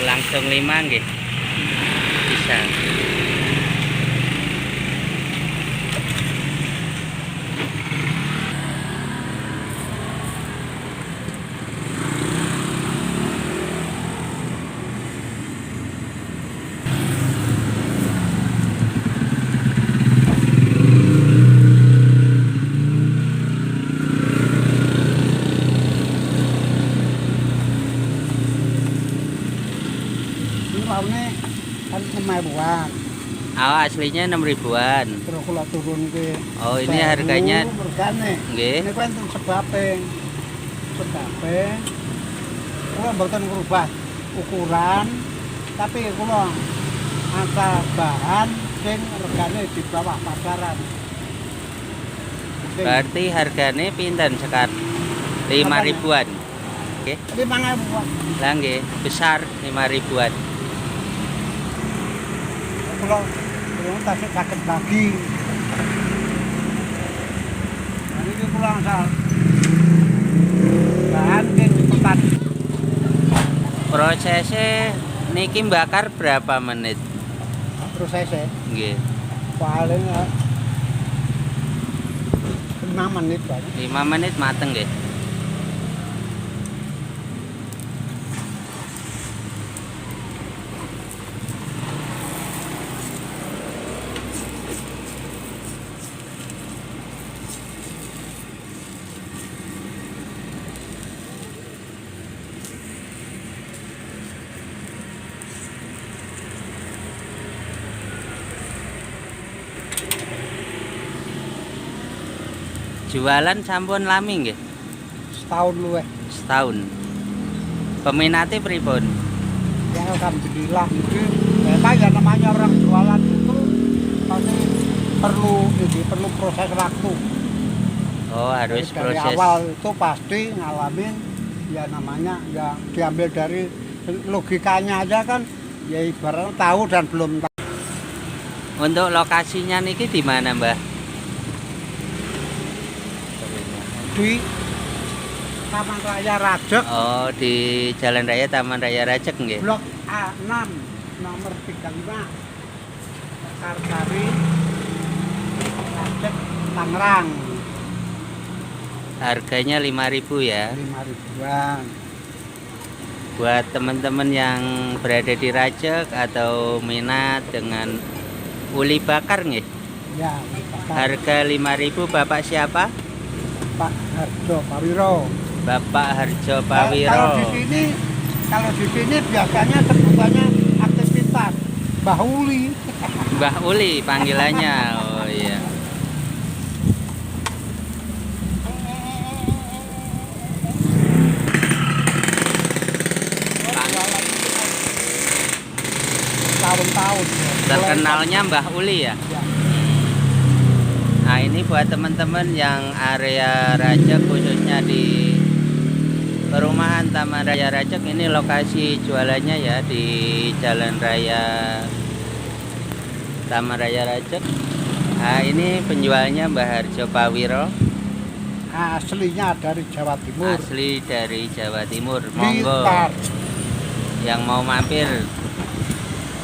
langsung 5 nggih. Bisa. Laune kan 5.000-an. Oh, aslinya 6 ribuan. Terus kula turun ke. Oh, ini harganya regane. nggih. Niku enten sebabe. Kula mboten ngrubah ukuran, tapi kula angka bahan sing regane di bawah pasaran. Berarti harganya pinten sekar? 5 ribuan. Oke. 5.000-an. Lah nggih, besar 5 ribuan. Kula tasih saged bagi. Niki kula asal bahan sing tepat. Prosesnya niki bakar berapa menit? Prosesnya Nggih. paling 5 menit Pak. 5 menit mateng nggih. Jualan sampun lami nggih? Setahun luwih. Setahun. Peminatnya pripun? Ya alhamdulillah itu memang ya namanya orang jualan itu pasti perlu proses waktu. Oh, harus Jadi dari proses. awal itu pasti ngalamin ya namanya ya diambil dari logikanya aja kan ya ibaratnya tahu dan belum tahu. Untuk lokasinya niki di mana, Mbah? Di Taman Raya Rajek Oh, di Jalan Raya Taman Raya Rajek nggih. Blok A6 nomor 35 Mekarsari Rajek Tangerang. Harganya 5.000 ya. 5.000-an. Buat teman-teman yang berada di Rajek atau minat dengan uli bakar nggih. Ya, Harga 5.000. Bapak siapa? Pak Harjo Pawiro. Bapak Harjo Kalau Pawiro. kalau di sini biasanya sebutannya aktivitas Mbah Uli. Mbah Uli panggilannya. Oh iya. Tahun-tahun. Terkenalnya Mbah Uli ya. Ya. Nah, ini buat teman-teman yang area Rajek, khususnya di perumahan Taman Raya Rajek, ini lokasi jualannya ya di Jalan Raya Taman Raya Rajek. Nah, ini penjualnya Mbah Harjo Pawiro. Aslinya dari Jawa Timur. Asli dari Jawa Timur. Monggo Blitar. yang mau mampir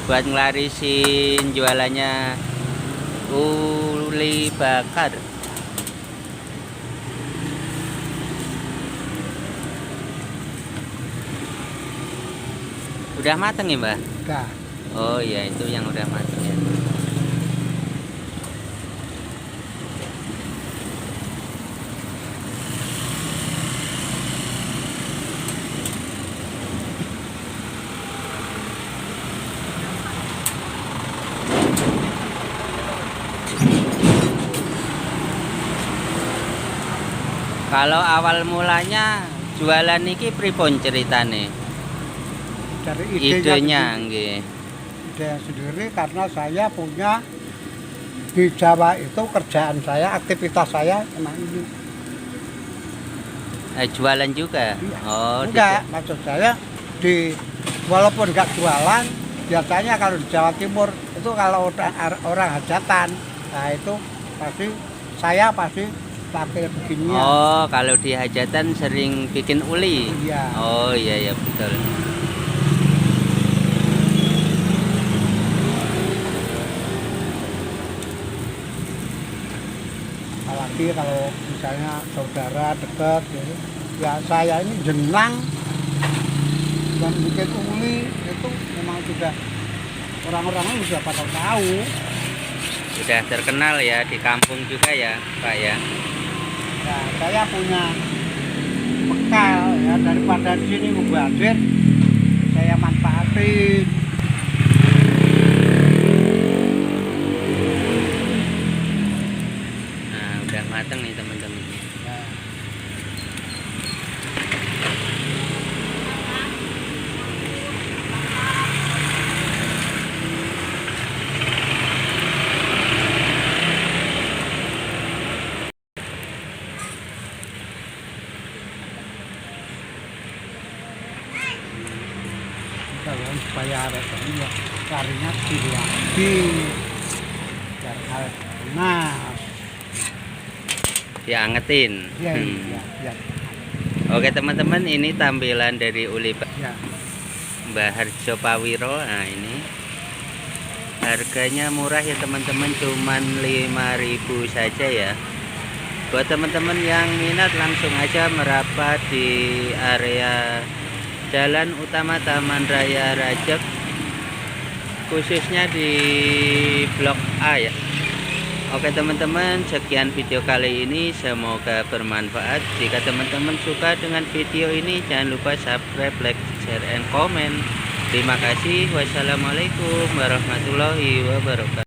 buat ngelarisin jualannya uli bakar. Udah mateng ya, Mbak? Udah. Oh iya, itu yang udah mateng ya. Kalau awal mulanya jualan niki pripun ceritane? Dari Idenya nggih. ide sendiri karena saya punya di Jawa itu kerjaan saya, aktivitas saya emang ini. Jualan juga. Iya. Oh, Enggak, maksud saya walaupun enggak jualan, biasanya kalau di Jawa Timur itu kalau orang hajatan, nah itu saya pasti pakai beginian. Oh, kalau di hajatan sering bikin uli. Iya. Oh iya ya betul. apalagi kalau misalnya saudara dekat gitu. Ya saya ini jenang dan bikin uli itu memang sudah orang-orangnya sudah pada tahu. Sudah terkenal ya di kampung juga ya Pak ya. Ya saya punya bekal ya, daripada di sini mubazir saya manfaatin. Nah udah mateng nih teman-teman. Ya. Kalau supaya ini ya karinya dilagi biar awet. Nah, Diangetin. ya, Hmm. ya. Oke teman-teman, ini tampilan dari uli Ya. Mbah Harjo Pawiro. Nah ini harganya murah ya teman-teman, cuman 5.000 saja ya. Buat teman-teman yang minat langsung aja merapat di area Jalan Utama Taman Raya Rajek, khususnya di Blok A ya. Oke teman-teman, sekian video kali ini, semoga bermanfaat. Jika teman-teman suka dengan video ini, jangan lupa subscribe, like, share, and comment. Terima kasih. Wassalamualaikum warahmatullahi wabarakatuh.